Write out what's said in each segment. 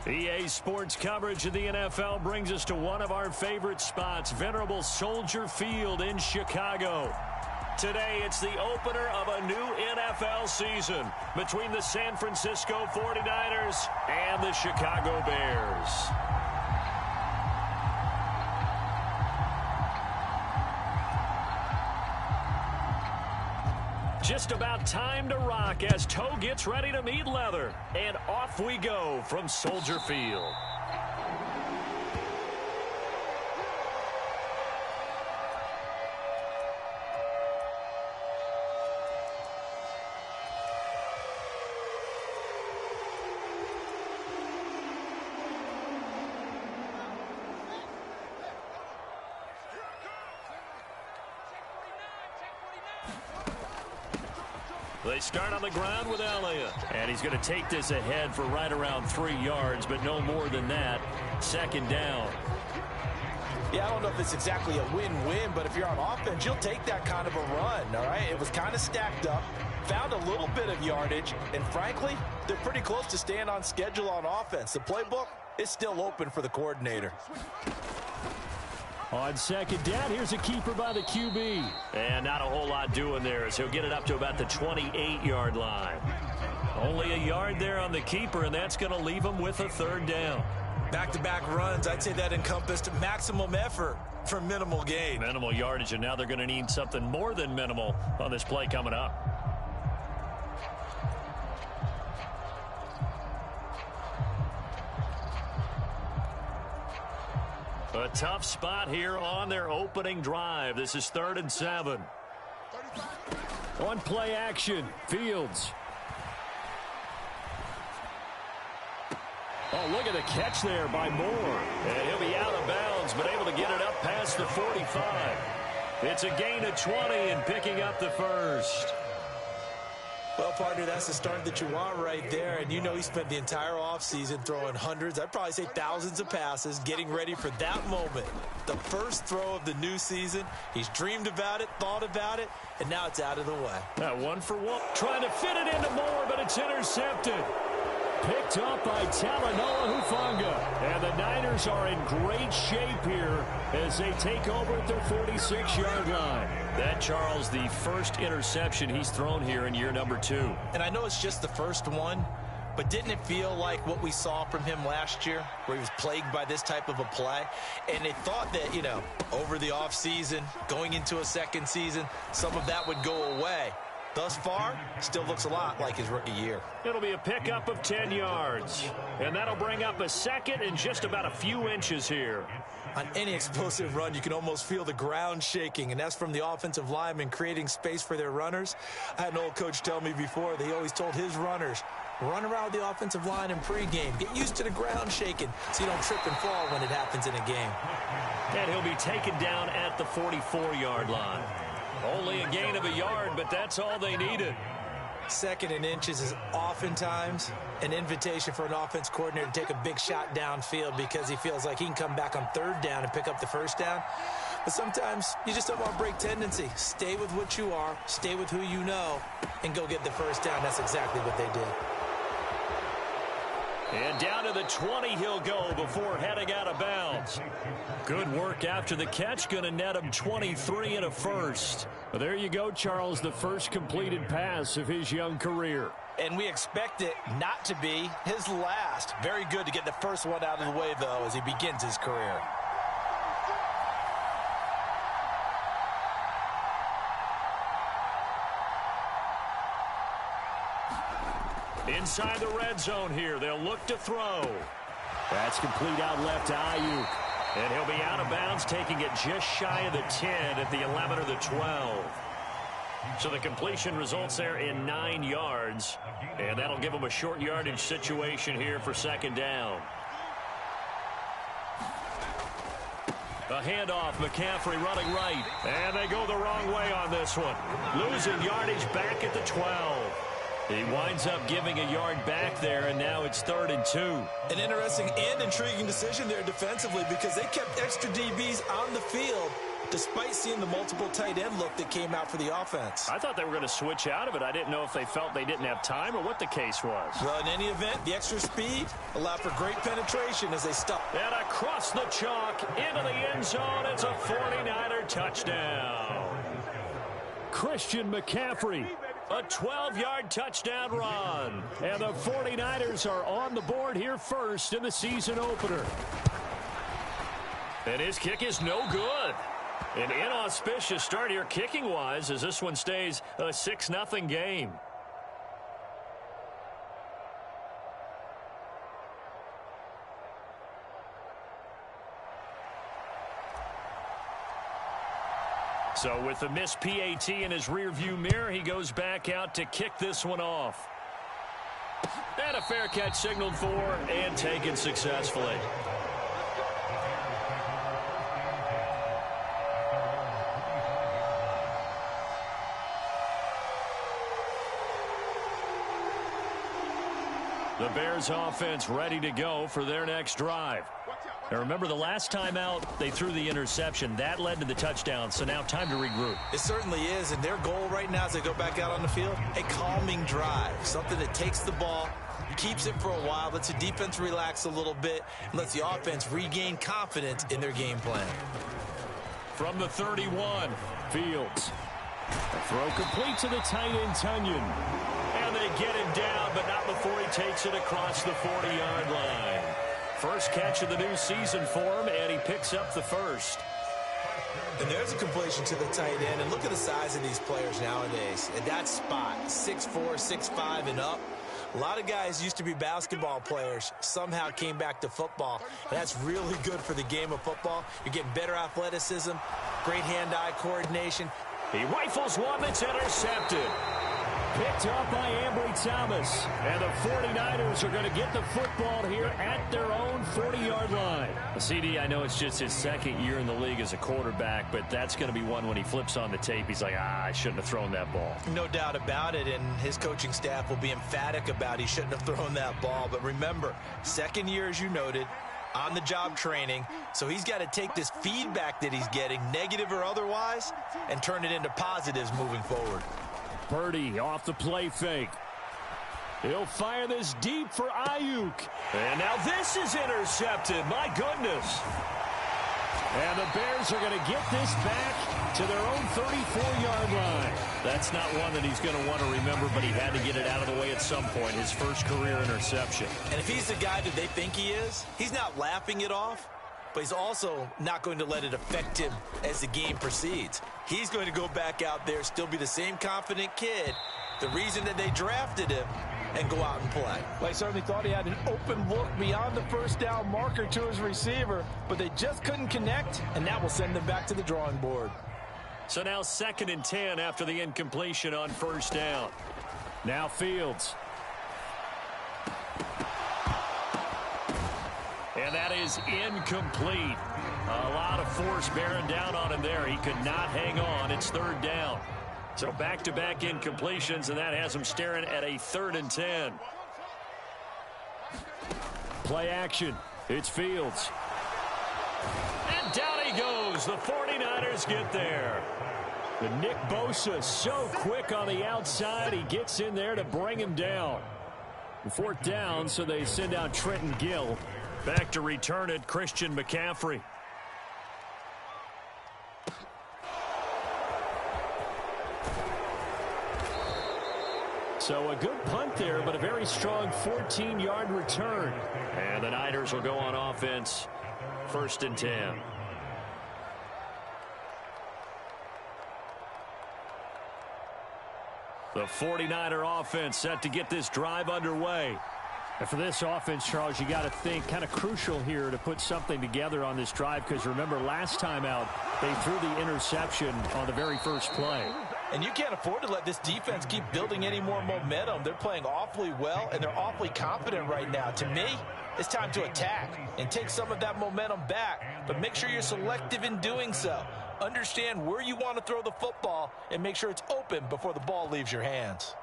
EA Sports coverage of the NFL brings us to one of our favorite spots, venerable Soldier Field in Chicago. Today, it's the opener of a new NFL season between the San Francisco 49ers and the Chicago Bears. Just about time to rock as toe gets ready to meet leather. And off we go from Soldier Field. They start on the ground with Elliott. And he's going to take this ahead for right around 3 yards, but no more than that. Second down. Yeah, I don't know if it's exactly a win-win, but if you're on offense, you'll take that kind of a run, all right? It was kind of stacked up, found a little bit of yardage, and frankly, they're pretty close to staying on schedule on offense. The playbook is still open for the coordinator. On second down, here's a keeper by the QB. And not a whole lot doing there as he'll get it up to about the 28-yard line. Only a yard there on the keeper, and that's going to leave him with a third down. Back-to-back runs, I'd say that encompassed maximum effort for minimal gain. Minimal yardage, and now they're going to need something more than minimal on this play coming up. A tough spot here on their opening drive. This is 3rd and 7. On play action, Fields. Oh, look at the catch there by Moore. And he'll be out of bounds, but able to get it up past the 45. It's a gain of 20 and picking up the first. Well, partner, that's the start that you want right there. And you know he spent the entire offseason throwing hundreds, I'd probably say thousands of passes, getting ready for that moment. The first throw of the new season. He's dreamed about it, thought about it, and now it's out of the way. 1 for 1. Trying to fit it into Moore, but it's intercepted. Picked up by Talanoa Hufanga. And the Niners are in great shape here as they take over at their 46-yard line. That, Charles, the first interception he's thrown here in year number 2. And I know it's just the first one, but didn't it feel like what we saw from him last year, where he was plagued by this type of a play? And they thought that, over the offseason, going into a second season, some of that would go away. Thus far, still looks a lot like his rookie year. It'll be a pickup of 10 yards. And that'll bring up a second and just about a few inches here. On any explosive run, you can almost feel the ground shaking, and that's from the offensive linemen creating space for their runners. I had an old coach tell me before that he always told his runners, run around the offensive line in pregame. Get used to the ground shaking so you don't trip and fall when it happens in a game. And he'll be taken down at the 44-yard line. Only a gain of a yard, but that's all they needed. 2nd and inches is oftentimes an invitation for an offense coordinator to take a big shot downfield because he feels like he can come back on 3rd down and pick up the first down. But sometimes you just don't want to break tendency. Stay with what you are, stay with who you know, and go get the first down. That's exactly what they did. And down to the 20 he'll go before heading out of bounds. Good work after the catch. Going to net him 23 and a first. Well, there you go, Charles, the first completed pass of his young career. And we expect it not to be his last. Very good to get the first one out of the way, though, as he begins his career. Inside the red zone here, they'll look to throw. That's complete out left to Ayuk. And he'll be out of bounds, taking it just shy of the 10 at the 11 or the 12. So the completion results there in 9 yards. And that'll give him a short yardage situation here for 2nd down. A handoff, McCaffrey running right. And they go the wrong way on this one. Losing yardage back at the 12. He winds up giving a yard back there, and now it's 3rd and 2. An interesting and intriguing decision there defensively because they kept extra DBs on the field despite seeing the multiple tight end look that came out for the offense. I thought they were going to switch out of it. I didn't know if they felt they didn't have time or what the case was. Well, in any event, the extra speed allowed for great penetration as they stopped. And across the chalk into the end zone. It's a 49er touchdown. Christian McCaffrey, a 12-yard touchdown run. And the 49ers are on the board here first in the season opener. And his kick is no good. An inauspicious start here kicking-wise as this one stays a 6-0 game. So with the missed PAT in his rearview mirror, he goes back out to kick this one off. And a fair catch signaled for and taken successfully. The Bears offense ready to go for their next drive. Now remember, the last time out, they threw the interception. That led to the touchdown, so now time to regroup. It certainly is, and their goal right now as they go back out on the field, a calming drive, something that takes the ball, keeps it for a while, lets the defense relax a little bit, and lets the offense regain confidence in their game plan. From the 31, Fields. A throw complete to the tight end, Tunyon. And they get him down, but not before he takes it across the 40-yard line. First catch of the new season for him, and he picks up the first. And there's a completion to the tight end, and look at the size of these players nowadays. At that spot, 6'4", 6'5", and up. A lot of guys used to be basketball players, somehow came back to football, and that's really good for the game of football. You're getting better athleticism, great hand-eye coordination. He rifles one that's intercepted. Picked up by Ambry Thomas. And the 49ers are going to get the football here at their own 40-yard line. CD, I know it's just his second year in the league as a quarterback, but that's going to be one when he flips on the tape. He's like, I shouldn't have thrown that ball. No doubt about it, and his coaching staff will be emphatic about he shouldn't have thrown that ball. But remember, second year, as you noted, on-the-job training, so he's got to take this feedback that he's getting, negative or otherwise, and turn it into positives moving forward. Purdy off the play fake. He'll fire this deep for Ayuk. And now this is intercepted. My goodness. And the Bears are going to get this back to their own 34-yard line. That's not one that he's going to want to remember, but he had to get it out of the way at some point. His first career interception. And if he's the guy that they think he is, he's not laughing it off, but he's also not going to let it affect him as the game proceeds. He's going to go back out there, still be the same confident kid, the reason that they drafted him, and go out and play. Well, I certainly thought he had an open look beyond the first down marker to his receiver, but they just couldn't connect, and that will send them back to the drawing board. So now 2nd and 10 after the incompletion on first down. Now Fields. And that is incomplete. A lot of force bearing down on him there. He could not hang on. It's 3rd down. So back-to-back incompletions, and that has him staring at a 3rd and 10. Play action. It's Fields. And down he goes. The 49ers get there. The Nick Bosa so quick on the outside. He gets in there to bring him down. 4th down, so they send out Trenton Gill. Back to return it, Christian McCaffrey. So a good punt there, but a very strong 14-yard return. And the Niners will go on offense, 1st and 10. The 49er offense set to get this drive underway. And for this offense, Charles, you got to think kind of crucial here to put something together on this drive, because remember last time out they threw the interception on the very first play. And you can't afford to let this defense keep building any more momentum. They're playing awfully well, and they're awfully confident right now. To me, it's time to attack and take some of that momentum back, but make sure you're selective in doing so. Understand where you want to throw the football and make sure it's open before the ball leaves your hands.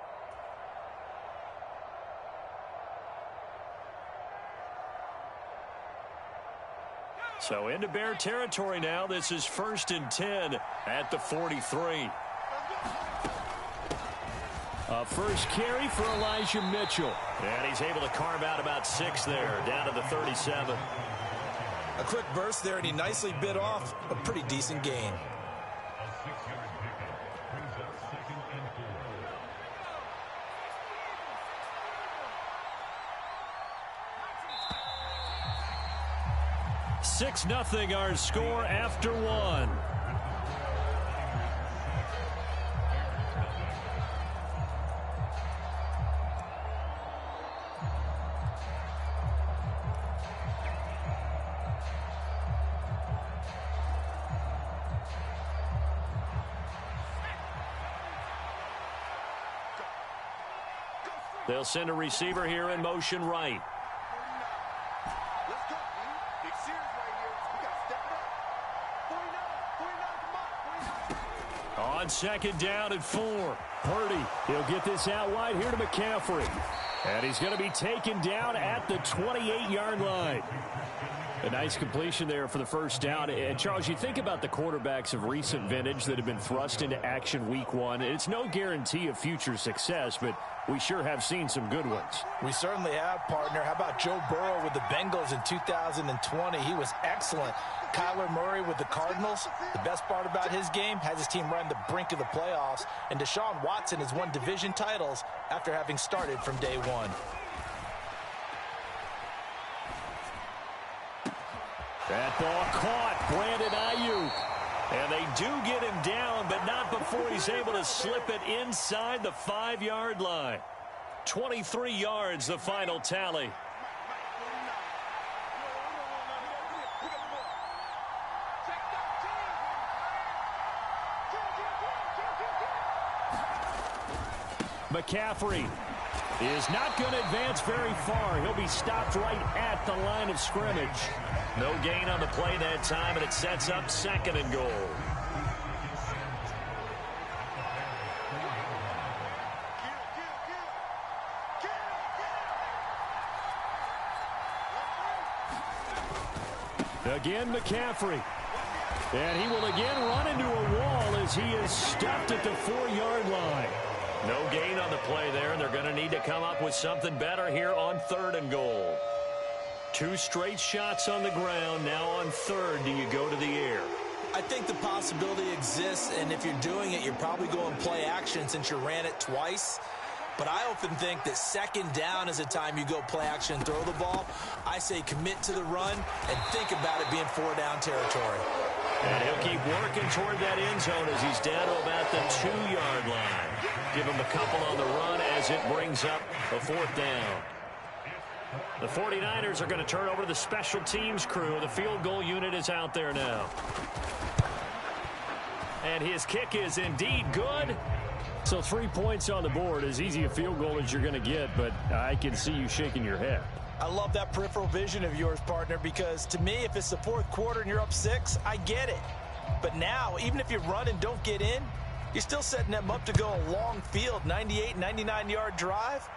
So into Bear territory now. This is 1st and 10 at the 43. First carry for Elijah Mitchell. And he's able to carve out about 6 there, down to the 37. A quick burst there, and he nicely bit off a pretty decent gain. Six 0 our score after 1. They'll send a receiver here in motion right. On 2nd down and 4. Purdy, he'll get this out wide here to McCaffrey. And he's going to be taken down at the 28-yard line. A nice completion there for the first down. And, Charles, you think about the quarterbacks of recent vintage that have been thrust into action week 1. It's no guarantee of future success, but we sure have seen some good ones. We certainly have, partner. How about Joe Burrow with the Bengals in 2020? He was excellent. Kyler Murray with the Cardinals. The best part about his game has his team right on the brink of the playoffs. And Deshaun Watson has won division titles after having started from day 1. That ball caught. Brandon Ayuk. And they do get him down, but not before he's able to slip it inside the 5-yard line. 23 yards, the final tally. McCaffrey is not going to advance very far. He'll be stopped right at the line of scrimmage. No gain on the play that time, and it sets up 2nd and goal. Again, McCaffrey. And he will again run into a wall as he is stopped at the 4-yard line. No gain on the play there, and they're going to need to come up with something better here on 3rd and goal. 2 straight shots on the ground. Now on 3rd, do you go to the air? I think the possibility exists, and if you're doing it, you're probably going play action since you ran it twice. But I often think that 2nd down is a time you go play action and throw the ball. I say commit to the run and think about it being 4-down territory. And he'll keep working toward that end zone as he's down to about the 2-yard line. Give him a couple on the run as it brings up a 4th down. The 49ers are going to turn over to the special teams crew. The field goal unit is out there now. And his kick is indeed good. So 3 points on the board, as easy a field goal as you're going to get, but I can see you shaking your head. I love that peripheral vision of yours, partner, because to me, if it's the 4th quarter and you're up 6, I get it. But now, even if you run and don't get in, you're still setting them up to go a long field, 98, 99-yard drive.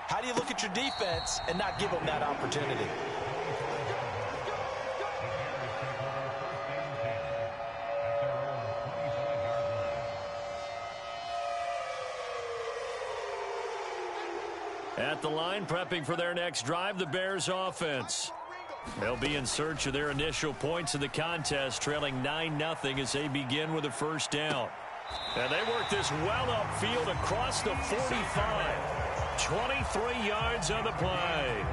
How do you look at your defense and not give them that opportunity? At the line, prepping for their next drive, the Bears offense. They'll be in search of their initial points in the contest, trailing 9-0 as they begin with a 1st down. And they work this well upfield across the 45. 23 yards on the play.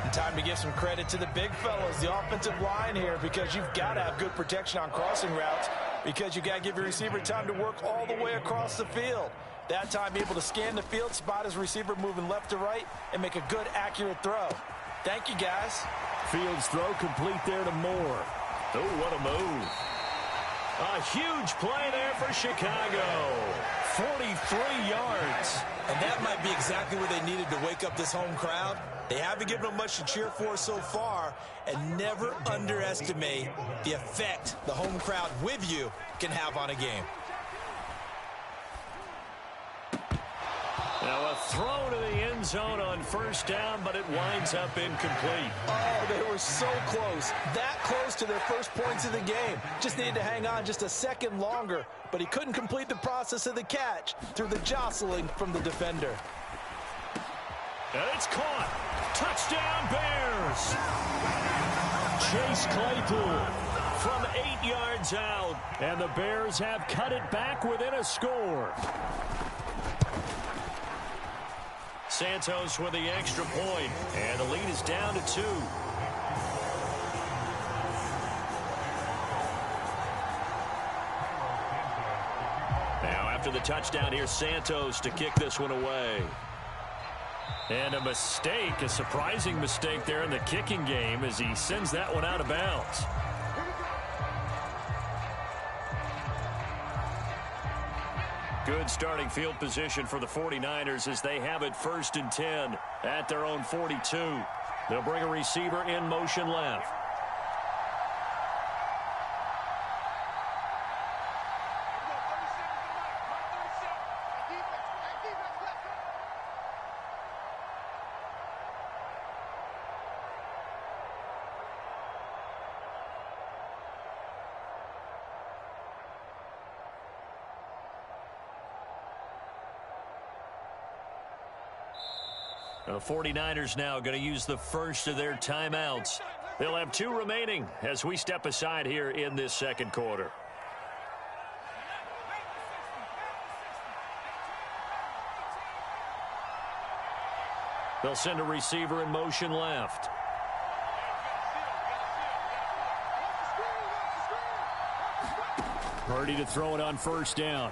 And time to give some credit to the big fellas, the offensive line here, because you've got to have good protection on crossing routes, because you've got to give your receiver time to work all the way across the field. That time able to scan the field, spot his receiver moving left to right, and make a good, accurate throw. Thank you, guys. Fields throw complete there to Moore. Oh, what a move. A huge play there for Chicago. 43 yards. And that might be exactly what they needed to wake up this home crowd. They haven't given them much to cheer for so far, and never underestimate the effect the home crowd with you can have on a game. Now a throw to the end zone on first down, but it winds up incomplete. Oh, they were so close. That close to their first points of the game. Just needed to hang on just a second longer, but he couldn't complete the process of the catch through the jostling from the defender. And it's caught. Touchdown, Bears. Chase Claypool from 8 yards out. And the Bears have cut it back within a score. Santos with the extra point, and the lead is down to 2. Now after the touchdown, here's Santos to kick this one away. And a mistake, a surprising mistake there in the kicking game as he sends that one out of bounds. Good starting field position for the 49ers as they have it 1st and 10 at their own 42. They'll bring a receiver in motion left. The 49ers now going to use the first of their timeouts. They'll have 2 remaining as we step aside here in this second quarter. They'll send a receiver in motion left. Purdy to throw it on first down.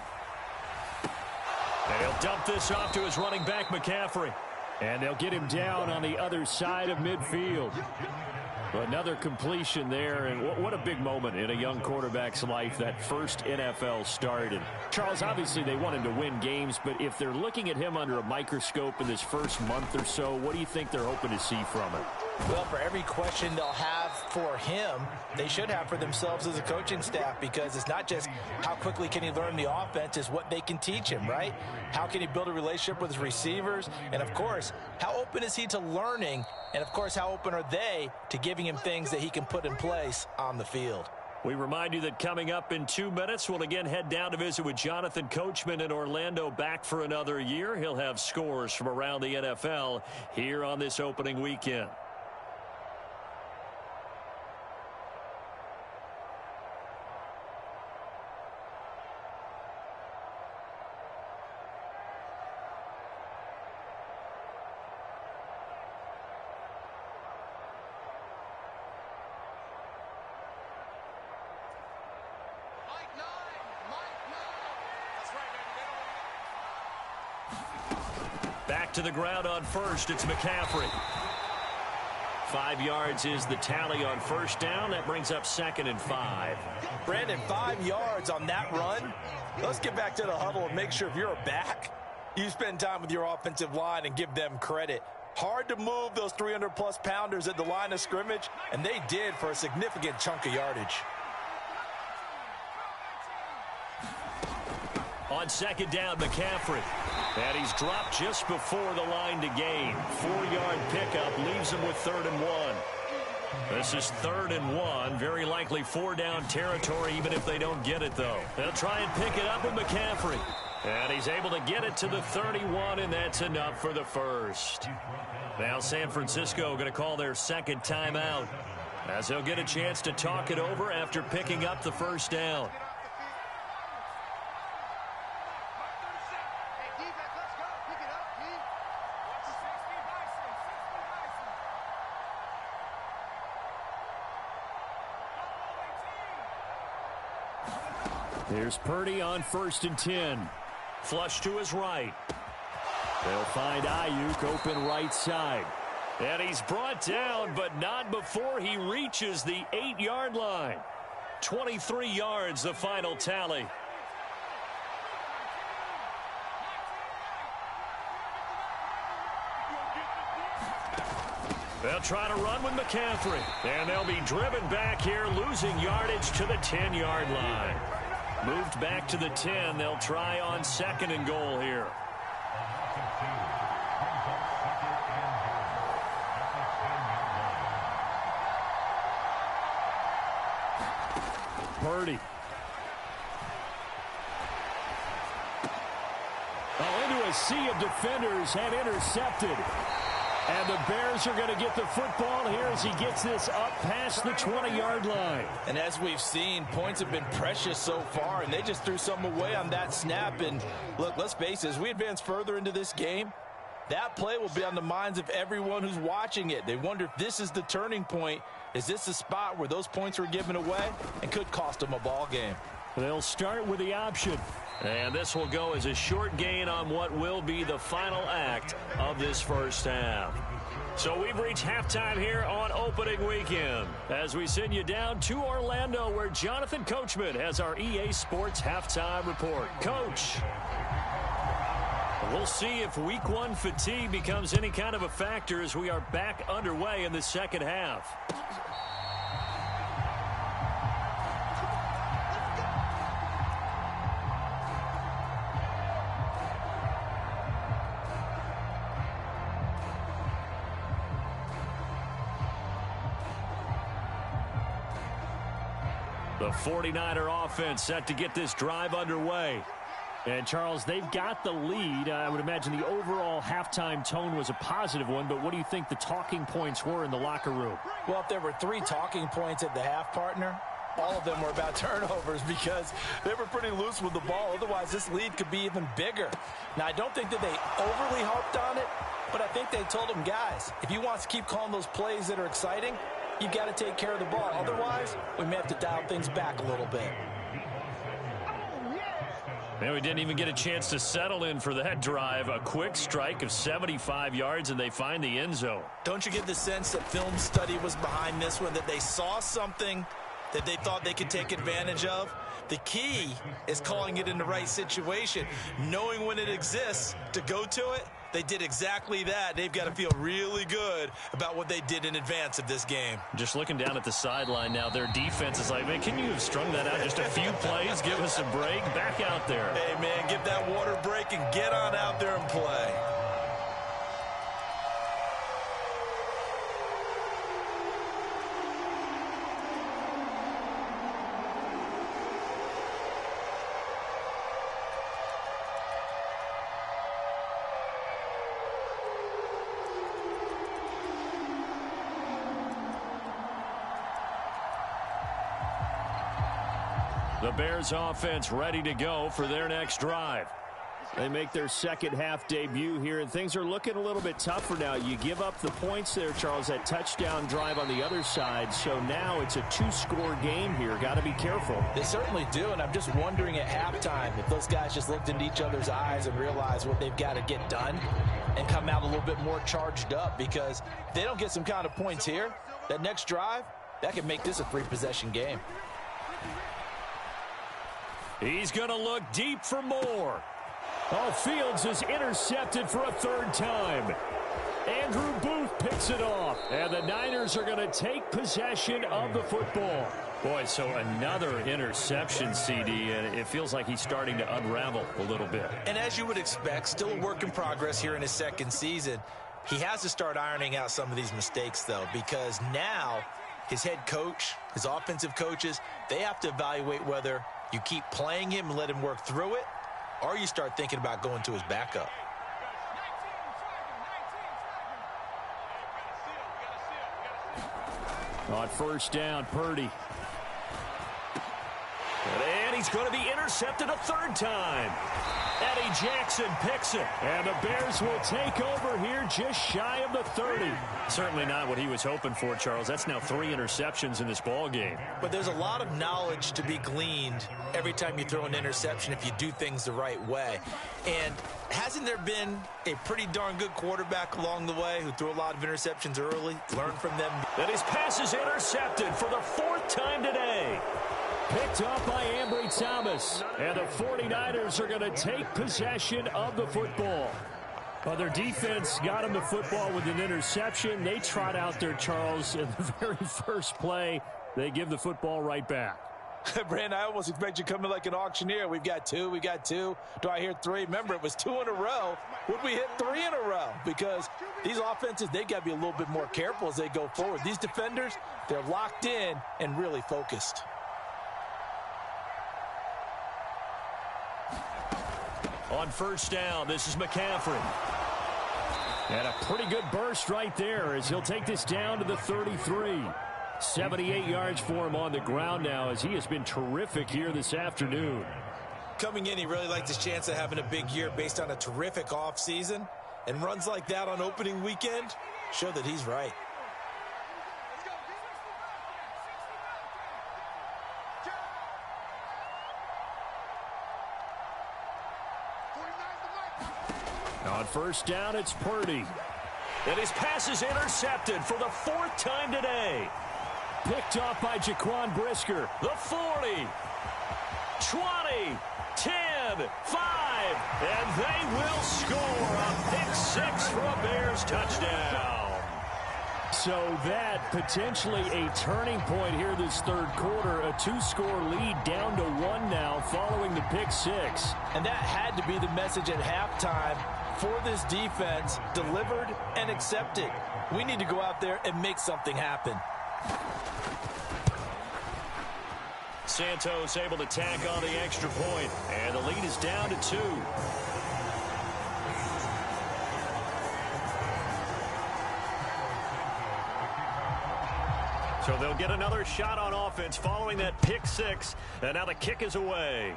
And he'll dump this off to his running back, McCaffrey. And they'll get him down on the other side of midfield. Another completion there, and what a big moment in a young quarterback's life, that first NFL start. And Charles, obviously they want him to win games, but if they're looking at him under a microscope in this first month or so, what do you think they're hoping to see from him? Well, for every question they'll have for him, they should have for themselves as a coaching staff, because it's not just how quickly can he learn the offense, it's what they can teach him, right? How can he build a relationship with his receivers? And, of course, how open is he to learning? And, of course, how open are they to giving him things that he can put in place on the field? We remind you that coming up in 2 minutes, we'll again head down to visit with Jonathan Coachman in Orlando, back for another year. He'll have scores from around the NFL here on this opening weekend. Back to the ground on first. It's McCaffrey. 5 yards is the tally on first down. That brings up 2nd and 5. Brandon, 5 yards on that run. Let's get back to the huddle and make sure if you're a back, you spend time with your offensive line and give them credit. Hard to move those 300-plus pounders at the line of scrimmage, and they did for a significant chunk of yardage. On 2nd down, McCaffrey. And he's dropped just before the line to gain. 4-yard pickup leaves him with 3rd and 1. This is 3rd and 1. Very likely 4-down territory, even if they don't get it, though. They'll try and pick it up with McCaffrey. And he's able to get it to the 31, and that's enough for the first. Now San Francisco going to call their 2nd timeout, as they'll get a chance to talk it over after picking up the first down. Here's Purdy on 1st and 10. Flush to his right. They'll find Ayuk open right side. And he's brought down, but not before he reaches the 8-yard line. 23 yards, the final tally. They'll try to run with McCaffrey. And they'll be driven back here, losing yardage to the 10-yard line. Moved back to the 10. They'll try on 2nd and goal here. Purdy. Oh, into a sea of defenders and intercepted. And the Bears are going to get the football here as he gets this up past the 20-yard line. And as we've seen, points have been precious so far, and they just threw some away on that snap. And look, let's face it, as we advance further into this game, that play will be on the minds of everyone who's watching it. They wonder if this is the turning point. Is this a spot where those points were given away and could cost them a ball game? They'll start with the option. And this will go as a short gain on what will be the final act of this first half. So we've reached halftime here on opening weekend as we send you down to Orlando where Jonathan Coachman has our EA Sports halftime report. Coach, we'll see if week one fatigue becomes any kind of a factor as we are back underway in the second half. The 49er offense set to get this drive underway. And, Charles, they've got the lead. I would imagine the overall halftime tone was a positive one, but what do you think the talking points were in the locker room? Well, if there were 3 talking points at the half, partner, all of them were about turnovers because they were pretty loose with the ball. Otherwise, this lead could be even bigger. Now, I don't think that they overly harped on it, but I think they told them, guys, if you want to keep calling those plays that are exciting, you've got to take care of the ball. Otherwise, we may have to dial things back a little bit. Man, we didn't even get a chance to settle in for that drive. A quick strike of 75 yards, and they find the end zone. Don't you get the sense that film study was behind this one, that they saw something that they thought they could take advantage of? The key is calling it in the right situation, knowing when it exists to go to it. They did exactly that. They've got to feel really good about what they did in advance of this game. Just looking down at the sideline now, their defense is like, man, can you have strung that out just a few plays? Give us a break. Back out there. Hey, man, give that water break and get on out there and play. The Bears offense ready to go for their next drive. They make their second half debut here, and things are looking a little bit tougher now. You give up the points there, Charles, that touchdown drive on the other side. So now it's a 2-score game here. Got to be careful. They certainly do, and I'm just wondering at halftime if those guys just looked into each other's eyes and realized what they've got to get done and come out a little bit more charged up, because if they don't get some kind of points here, that next drive, that could make this a 3-possession game. He's going to look deep for more. Oh, Fields is intercepted for a 3rd time. Andrew Booth picks it off. And the Niners are going to take possession of the football. Boy, so another interception, CD, and it feels like he's starting to unravel a little bit. And as you would expect, still a work in progress here in his second season. He has to start ironing out some of these mistakes, though, because now his head coach, his offensive coaches, they have to evaluate whether you keep playing him and let him work through it, or you start thinking about going to his backup. On first down, Purdy. And he's going to be intercepted a 3rd time. Eddie Jackson picks it. And the Bears will take over here just shy of the 30. Certainly not what he was hoping for, Charles. That's now 3 interceptions in this ball game. But there's a lot of knowledge to be gleaned every time you throw an interception if you do things the right way. And hasn't there been a pretty darn good quarterback along the way who threw a lot of interceptions early? Learn from them. And his pass is intercepted for the 4th time today. Picked off by Ambry Thomas. And the 49ers are going to take possession of the football. Well, their defense got him the football with an interception. They trot out there, Charles, in the very first play. They give the football right back. Brandon, I almost expect you to come in like an auctioneer. We've got 2, we got 2. Do I hear 3? Remember, it was 2 in a row. Would we hit 3 in a row? Because these offenses, they got to be a little bit more careful as they go forward. These defenders, they're locked in and really focused. On first down, this is McCaffrey. And a pretty good burst right there as he'll take this down to the 33. 78 yards for him on the ground now as he has been terrific here this afternoon. Coming in, he really liked his chance of having a big year based on a terrific offseason. And runs like that on opening weekend show that he's right. On first down, it's Purdy. And his pass is intercepted for the 4th time today. Picked off by Jaquan Brisker. The 40, 20, 10, 5, and they will score a pick 6 for a Bears touchdown. So that potentially a turning point here this third quarter. A 2-score lead down to 1 now following the pick 6. And that had to be the message at halftime for this defense, delivered and accepted. We need to go out there and make something happen. Santos able to tack on the extra point, and the lead is down to 2. So they'll get another shot on offense following that pick 6, and now the kick is away.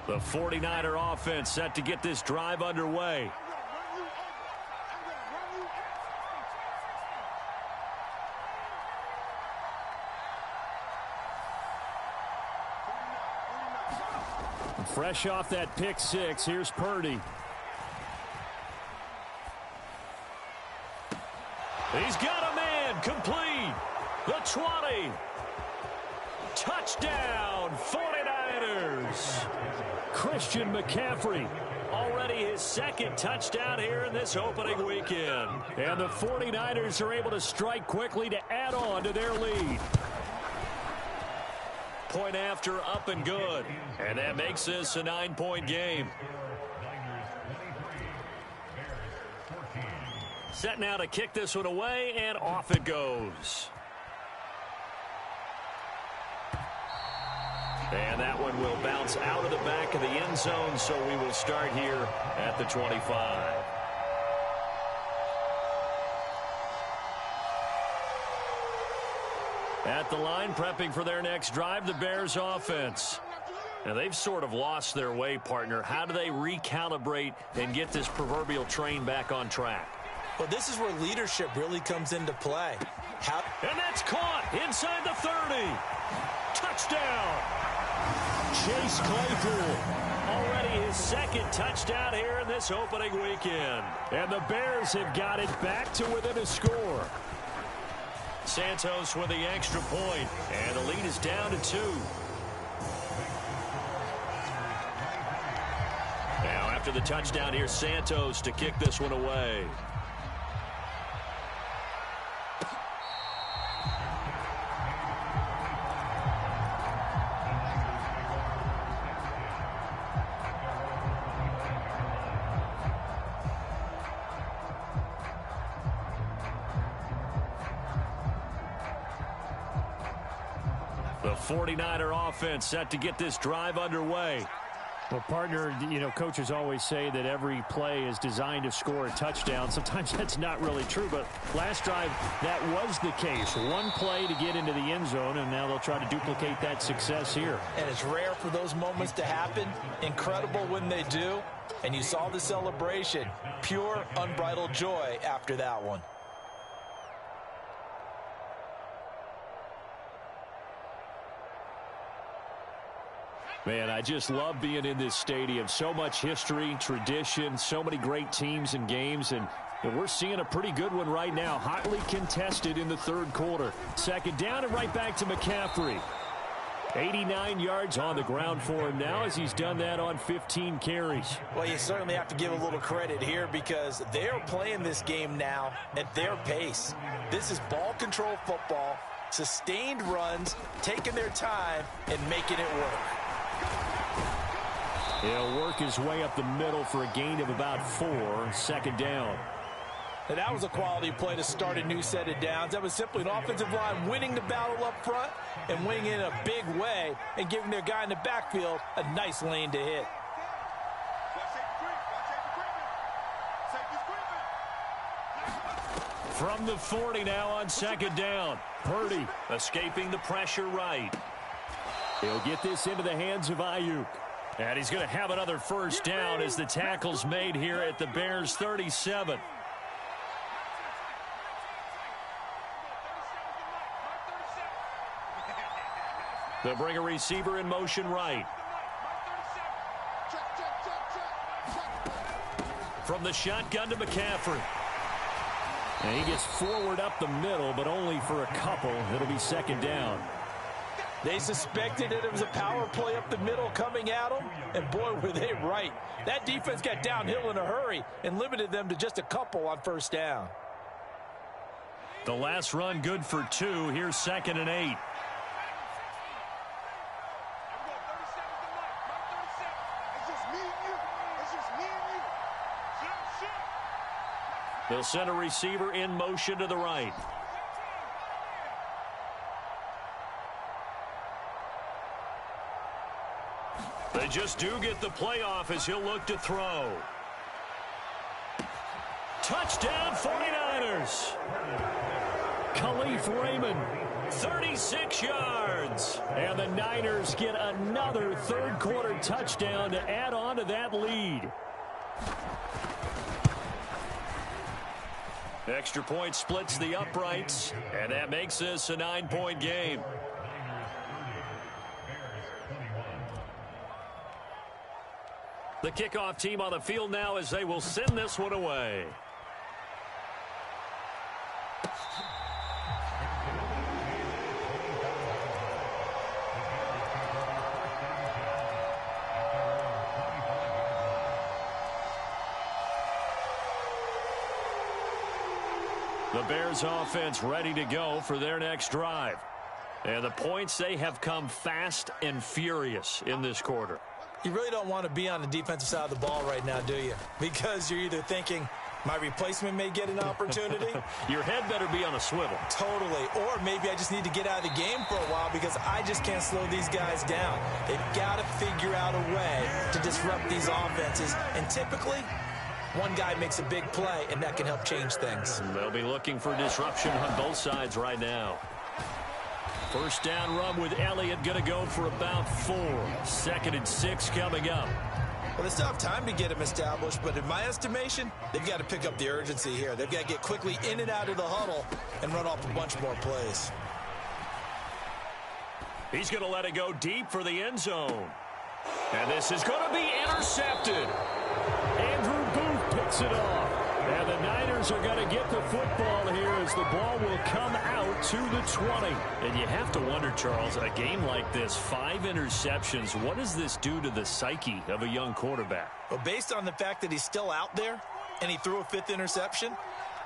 The 49er offense set to get this drive underway. Fresh off that pick 6, here's Purdy. He's got a man, complete. The 20. Touchdown, 49ers. Christian McCaffrey. Already his 2nd touchdown here in this opening weekend. And the 49ers are able to strike quickly to add on to their lead. Point after, up and good. And that makes this a 9-point game. Set now to kick this one away, and off it goes. And that one will bounce out of the back of the end zone, so we will start here at the 25. At the line, prepping for their next drive, the Bears offense. Now, they've sort of lost their way, partner. How do they recalibrate and get this proverbial train back on track? Well, this is where leadership really comes into play. And that's caught inside the 30. Touchdown. Chase Claypool. Already his 2nd touchdown here in this opening weekend. And the Bears have got it back to within a score. Santos with the extra point, and the lead is down to 2. Now after the touchdown here, Santos to kick this one away. The 49er offense set to get this drive underway. Well, partner, you know, coaches always say that every play is designed to score a touchdown. Sometimes that's not really true, but last drive, that was the case. One play to get into the end zone, and now they'll try to duplicate that success here. And it's rare for those moments to happen. Incredible when they do. And you saw the celebration. Pure, unbridled joy after that one. Man, I just love being in this stadium. So much history, tradition, so many great teams and games, and we're seeing a pretty good one right now. Hotly contested in the third quarter. 2nd down and right back to McCaffrey. 89 yards on the ground for him now as he's done that on 15 carries. Well, you certainly have to give a little credit here because they're playing this game now at their pace. This is ball control football, sustained runs, taking their time, and making it work. He'll work his way up the middle for a gain of about 4, second down. And that was a quality play to start a new set of downs. That was simply an offensive line winning the battle up front and winning in a big way and giving their guy in the backfield a nice lane to hit. From the 40 now on second down. Purdy escaping the pressure right. He'll get this into the hands of Ayuk. And he's going to have another first down as the tackle's made here at the Bears' 37. They'll bring a receiver in motion right. From the shotgun to McCaffrey. And he gets forward up the middle, but only for a couple. It'll be second down. They suspected that it was a power play up the middle coming at them, and boy, were they right. That defense got downhill in a hurry and limited them to just a couple on first down. The last run good for 2. Here's 2nd and 8. They'll send a receiver in motion to the right. They just do get the playoff as he'll look to throw. Touchdown 49ers. Khalif Raymond, 36 yards. and the Niners get another third-quarter touchdown to add on to that lead. Extra point splits the uprights, and that makes this a 9-point game. The kickoff team on the field now as they will send this one away. The Bears offense ready to go for their next drive. And the points, they have come fast and furious in this quarter. You really don't want to be on the defensive side of the ball right now, do you? Because you're either thinking, my replacement may get an opportunity. Your head better be on a swivel. Totally. Or maybe I just need to get out of the game for a while because I just can't slow these guys down. They've got to figure out a way to disrupt these offenses. And typically, one guy makes a big play, and that can help change things. They'll be looking for disruption on both sides right now. First down run with Elliott going to go for about 4. 2nd and 6 coming up. Well, they still have time to get him established, but in my estimation, they've got to pick up the urgency here. They've got to get quickly in and out of the huddle and run off a bunch more plays. He's going to let it go deep for the end zone. And this is going to be intercepted. Andrew Booth picks it off. And the Niners are going to get the football here as the ball will come out to the 20. And you have to wonder, Charles, a game like this, 5 interceptions, what does this do to the psyche of a young quarterback? Well, based on the fact that he's still out there and he threw a 5th interception,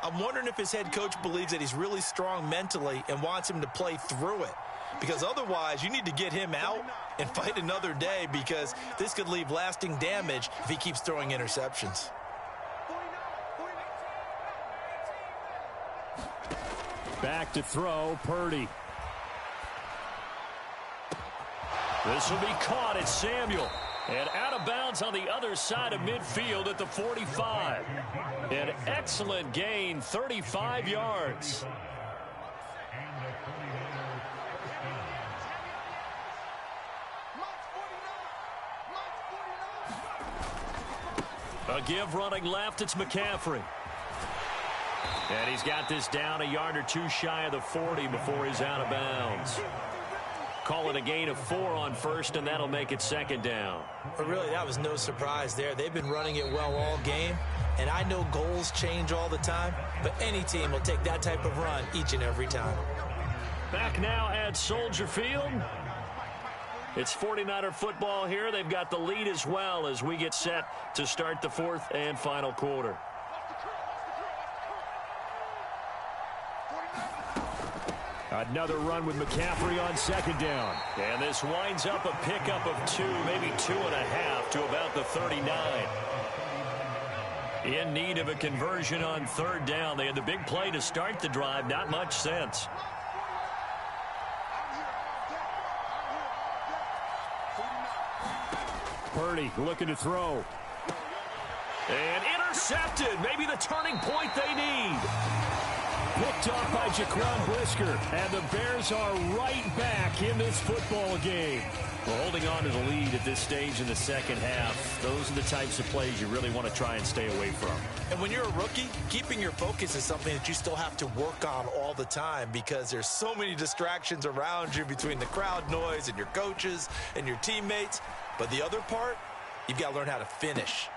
I'm wondering if his head coach believes that he's really strong mentally and wants him to play through it. Because otherwise, you need to get him out and fight another day because this could leave lasting damage if he keeps throwing interceptions. Back to throw, Purdy. This will be caught at Samuel. And out of bounds on the other side of midfield at the 45. An excellent gain, 35 yards. A give running left, it's McCaffrey. And he's got this down a yard or 2 shy of the 40 before he's out of bounds. Call it a gain of 4 on first, and that'll make it 2nd down. But really, that was no surprise there. They've been running it well all game, and I know goals change all the time, but any team will take that type of run each and every time. Back now at Soldier Field. It's 49er football here. They've got the lead as well as we get set to start the 4th and final quarter. Another run with McCaffrey on second down. And this winds up a pickup of 2, maybe 2.5 to about the 39. In need of a conversion on third down. They had the big play to start the drive. Not much sense. Purdy looking to throw. And intercepted. Maybe the turning point they need. Picked off by Jaquan Brisker. And the Bears are right back in this football game. Well, holding on to the lead at this stage in the second half, those are the types of plays you really want to try and stay away from. And when you're a rookie, keeping your focus is something that you still have to work on all the time because there's so many distractions around you between the crowd noise and your coaches and your teammates. But the other part, you've got to learn how to finish.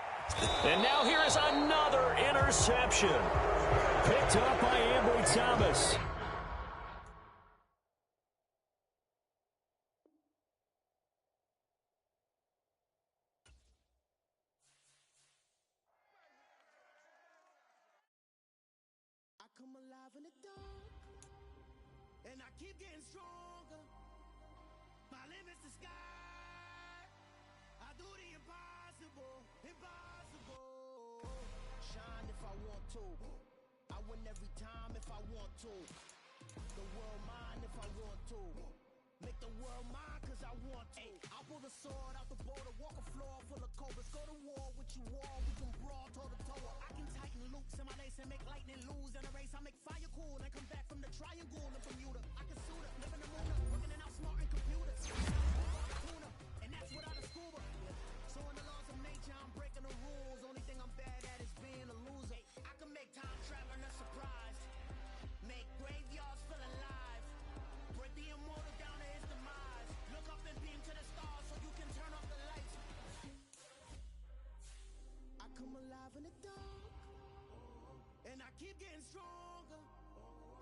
And now here is another interception. Picked up by Ambry Thomas. I come alive in the dark, and I keep getting stronger. My limit's the sky. I do the impossible, impossible. Shine if I want to. I win every time if I want to. The world mine if I want to. Make the world mine cause I want to. I pull the sword out the border, walk a floor full of cobras. Go to war with you all, we can brawl toe to toe. I can tighten loops in my lace and make lightning lose. In a race I make fire cool and come back from the triangle in Bermuda. I can suit up, live in the moon up, working and outsmarting computers. Tuna, and that's without a scuba. So in the laws of nature I'm breaking the rules. Only thing I'm bad at is being a loser. I can make time traveling a surprise. Make graveyards feel alive. Break the immortal down to his demise. Look up and beam to the stars so you can turn off the lights. I come alive in the dark, and I keep getting stronger.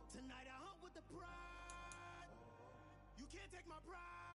Tonight I hunt with the pride. You can't take my pride.